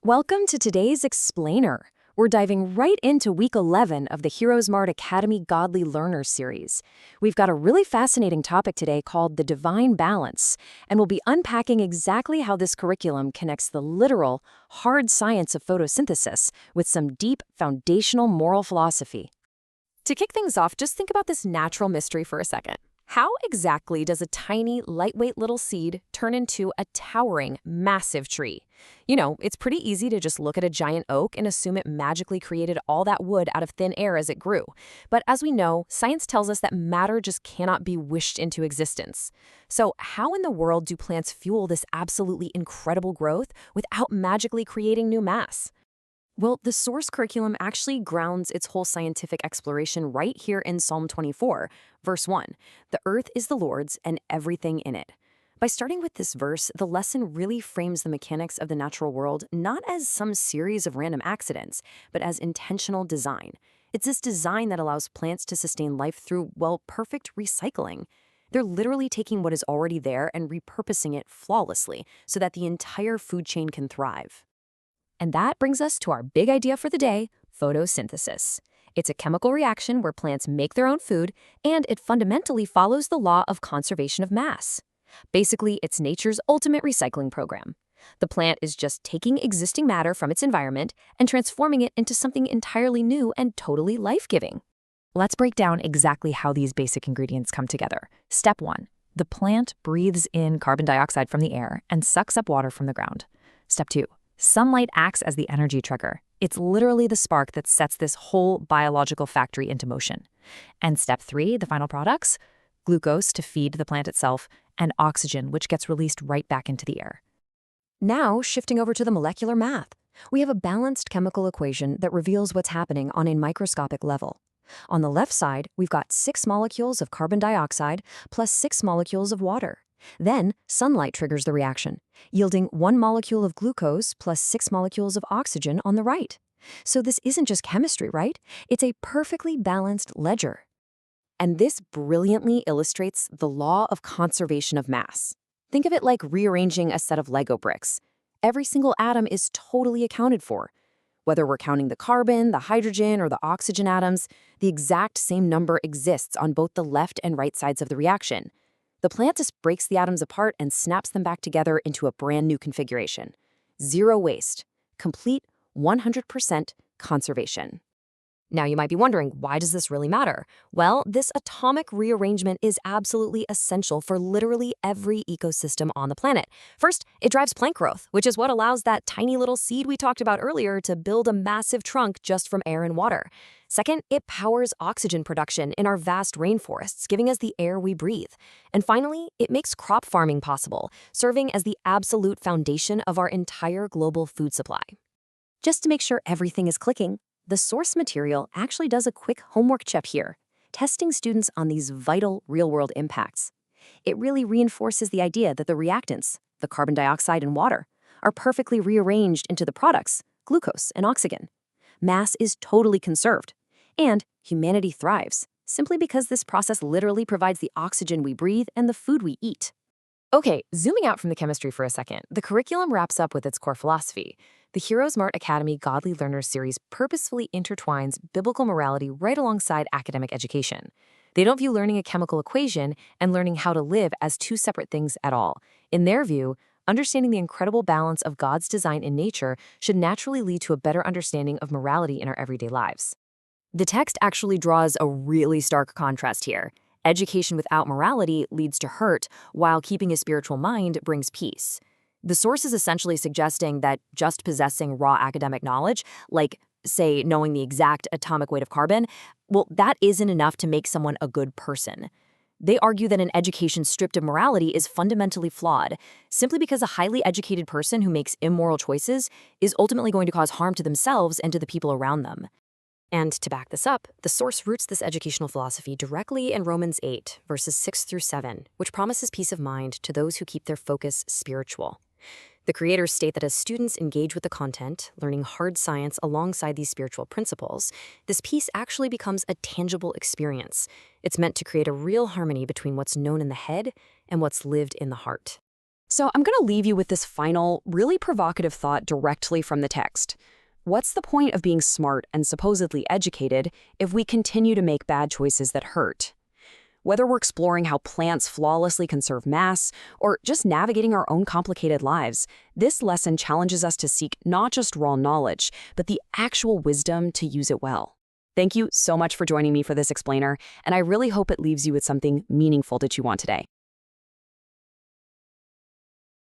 Welcome to today's Explainer. We're diving right into week 11 of the heroesmartacademy Godly Learners series. We've got a really fascinating topic today called the divine balance, and we'll be unpacking exactly how this curriculum connects the literal, hard science of photosynthesis with some deep, foundational moral philosophy. To kick things off, just think about this natural mystery for a second. How exactly does a tiny, lightweight little seed turn into a towering, massive tree? You know, it's pretty easy to just look at a giant oak and assume it magically created all that wood out of thin air as it grew. But as we know, science tells us that matter just cannot be wished into existence. So how in the world do plants fuel this absolutely incredible growth without magically creating new mass? Well, the source curriculum actually grounds its whole scientific exploration right here in Psalm 24, verse 1. The earth is the Lord's and everything in it. By starting with this verse, the lesson really frames the mechanics of the natural world not as some series of random accidents, but as intentional design. It's this design that allows plants to sustain life through, well, perfect recycling. They're literally taking what is already there and repurposing it flawlessly so that the entire food chain can thrive. And that brings us to our big idea for the day, photosynthesis. It's a chemical reaction where plants make their own food, and it fundamentally follows the law of conservation of mass. Basically, it's nature's ultimate recycling program. The plant is just taking existing matter from its environment and transforming it into something entirely new and totally life-giving. Let's break down exactly how these basic ingredients come together. Step 1. The plant breathes in carbon dioxide from the air and sucks up water from the ground. Step 2. Sunlight acts as the energy trigger. It's literally the spark that sets this whole biological factory into motion. And step 3, the final products, glucose to feed the plant itself, and oxygen, which gets released right back into the air. Now, shifting over to the molecular math, we have a balanced chemical equation that reveals what's happening on a microscopic level. On the left side, we've got 6 molecules of carbon dioxide plus 6 molecules of water. Then, sunlight triggers the reaction, yielding 1 molecule of glucose plus 6 molecules of oxygen on the right. So this isn't just chemistry, right? It's a perfectly balanced ledger. And this brilliantly illustrates the law of conservation of mass. Think of it like rearranging a set of Lego bricks. Every single atom is totally accounted for. Whether we're counting the carbon, the hydrogen, or the oxygen atoms, the exact same number exists on both the left and right sides of the reaction. The plant just breaks the atoms apart and snaps them back together into a brand new configuration. Zero waste. Complete 100% conservation. Now you might be wondering, why does this really matter? Well, this atomic rearrangement is absolutely essential for literally every ecosystem on the planet. First, it drives plant growth, which is what allows that tiny little seed we talked about earlier to build a massive trunk just from air and water. Second, it powers oxygen production in our vast rainforests, giving us the air we breathe. And finally, it makes crop farming possible, serving as the absolute foundation of our entire global food supply. Just to make sure everything is clicking, the source material actually does a quick homework check here, testing students on these vital real-world impacts. It really reinforces the idea that the reactants, the carbon dioxide and water, are perfectly rearranged into the products, glucose and oxygen. Mass is totally conserved, and humanity thrives, simply because this process literally provides the oxygen we breathe and the food we eat. Okay, zooming out from the chemistry for a second, the curriculum wraps up with its core philosophy. The heroesmartacademy Godly Learners series purposefully intertwines biblical morality right alongside academic education. They don't view learning a chemical equation and learning how to live as two separate things at all. In their view, understanding the incredible balance of God's design in nature should naturally lead to a better understanding of morality in our everyday lives. The text actually draws a really stark contrast here. Education without morality leads to hurt, while keeping a spiritual mind brings peace. The source is essentially suggesting that just possessing raw academic knowledge, like, say, knowing the exact atomic weight of carbon, well, that isn't enough to make someone a good person. They argue that an education stripped of morality is fundamentally flawed, simply because a highly educated person who makes immoral choices is ultimately going to cause harm to themselves and to the people around them. And to back this up, the source roots this educational philosophy directly in Romans 8, verses 6 through 7, which promises peace of mind to those who keep their focus spiritual. The creators state that as students engage with the content, learning hard science alongside these spiritual principles, this peace actually becomes a tangible experience. It's meant to create a real harmony between what's known in the head and what's lived in the heart. So I'm going to leave you with this final, really provocative thought directly from the text. What's the point of being smart and supposedly educated if we continue to make bad choices that hurt? Whether we're exploring how plants flawlessly conserve mass or just navigating our own complicated lives, this lesson challenges us to seek not just raw knowledge, but the actual wisdom to use it well. Thank you so much for joining me for this explainer, and I really hope it leaves you with something meaningful to chew on today.